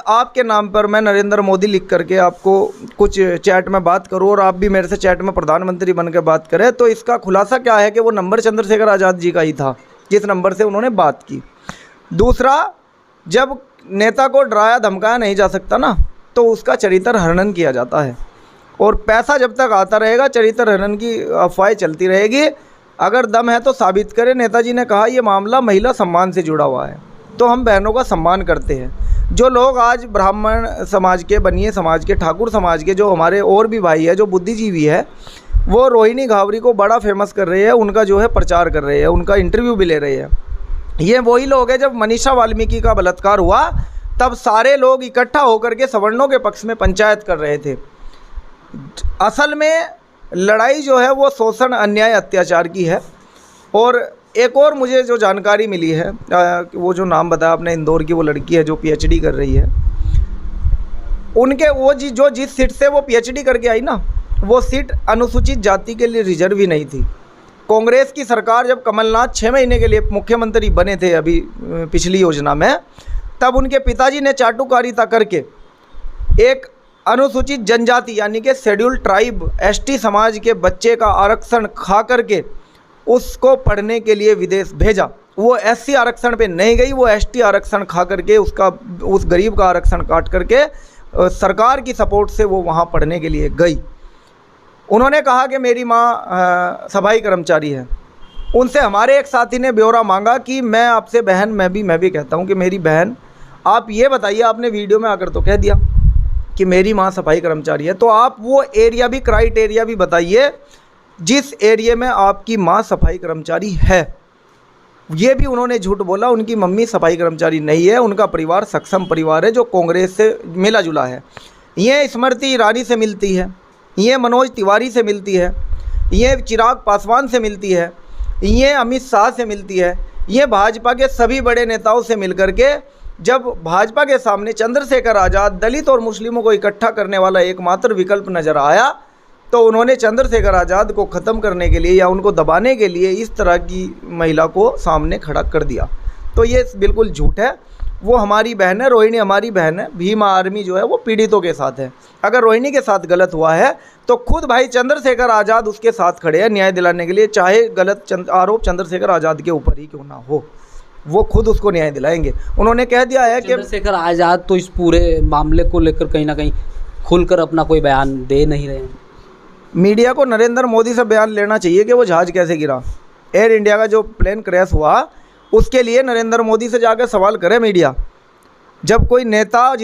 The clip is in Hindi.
आपके नाम पर मैं नरेंद्र मोदी लिख करके आपको कुछ चैट में बात करूं और आप भी मेरे से चैट में प्रधानमंत्री बन के बात करें, तो इसका खुलासा क्या है कि वो नंबर चंद्रशेखर आज़ाद जी का ही था जिस नंबर से उन्होंने बात की। दूसरा, जब नेता को डराया धमकाया नहीं जा सकता ना, तो उसका चरित्र हनन किया जाता है, और पैसा जब तक आता रहेगा चरित्र हनन की अफवाहें चलती रहेगी। अगर दम है तो साबित करें। नेताजी ने कहा ये मामला महिला सम्मान से जुड़ा हुआ है, तो हम बहनों का सम्मान करते हैं। जो लोग आज ब्राह्मण समाज के, बनिए समाज के, ठाकुर समाज के, जो हमारे और भी भाई है, जो बुद्धिजीवी है, वो रोहिणी घावरी को बड़ा फेमस कर रहे हैं, उनका जो है प्रचार कर रहे हैं, उनका इंटरव्यू भी ले रहे हैं। ये वही लोग हैं, जब मनीषा वाल्मीकि का बलात्कार हुआ तब सारे लोग इकट्ठा होकर के सवर्णों के पक्ष में पंचायत कर रहे थे। असल में लड़ाई जो है वो शोषण, अन्याय, अत्याचार की है। और एक और मुझे जो जानकारी मिली है, वो जो नाम बताया आपने, इंदौर की वो लड़की है जो पीएचडी कर रही है, उनके वो जो जिस सीट से वो पीएचडी करके आई ना, वो सीट अनुसूचित जाति के लिए रिजर्व ही नहीं थी। कांग्रेस की सरकार जब कमलनाथ 6 महीने के लिए मुख्यमंत्री बने थे अभी पिछली योजना में, तब उनके पिताजी ने चाटुकारिता करके एक अनुसूचित जनजाति यानी कि शेड्यूल ट्राइब एसटी समाज के बच्चे का आरक्षण खा करके उसको पढ़ने के लिए विदेश भेजा। वो एससी आरक्षण पे नहीं गई, वो एसटी आरक्षण खा करके उस गरीब का आरक्षण काट करके सरकार की सपोर्ट से वो वहाँ पढ़ने के लिए गई। उन्होंने कहा कि मेरी माँ सफाई कर्मचारी है। उनसे हमारे एक साथी ने ब्यौरा मांगा कि मैं आपसे बहन, मैं भी कहता हूँ कि मेरी बहन, आप ये बताइए, आपने वीडियो में आकर तो कह दिया कि मेरी माँ सफाई कर्मचारी है, तो आप वो एरिया भी, क्राइटेरिया भी बताइए जिस एरिया में आपकी माँ सफाई कर्मचारी है। ये भी उन्होंने झूठ बोला, उनकी मम्मी सफाई कर्मचारी नहीं है, उनका परिवार सक्षम परिवार है जो कांग्रेस से मिला जुला है। ये स्मृति ईरानी से मिलती है, ये मनोज तिवारी से मिलती है, ये चिराग पासवान से मिलती है, ये अमित शाह से मिलती है, ये भाजपा के सभी बड़े नेताओं से मिलकर के जब भाजपा के सामने चंद्रशेखर आज़ाद दलित और मुस्लिमों को इकट्ठा करने वाला एकमात्र विकल्प नज़र आया, तो उन्होंने चंद्रशेखर आज़ाद को ख़त्म करने के लिए या उनको दबाने के लिए इस तरह की महिला को सामने खड़ा कर दिया। तो ये बिल्कुल झूठ है। वो हमारी बहन है, रोहिणी हमारी बहन है। भीम आर्मी जो है वो पीड़ितों के साथ है। अगर रोहिणी के साथ गलत हुआ है तो खुद भाई चंद्रशेखर आज़ाद उसके साथ खड़े हैं न्याय दिलाने के लिए, चाहे गलत आरोप चंद्रशेखर आज़ाद के ऊपर ही क्यों ना हो, वो खुद उसको न्याय दिलाएंगे। उन्होंने कह दिया है कि चंद्रशेखर आज़ाद तो इस पूरे मामले को लेकर कहीं ना कहीं खुलकर अपना कोई बयान दे नहीं रहे हैं। मीडिया को नरेंद्र मोदी से बयान लेना चाहिए कि वो जहाज़ कैसे गिरा। एयर इंडिया का जो प्लेन क्रैश हुआ उसके लिए नरेंद्र मोदी से जाकर सवाल करे मीडिया। जब कोई नेता जिस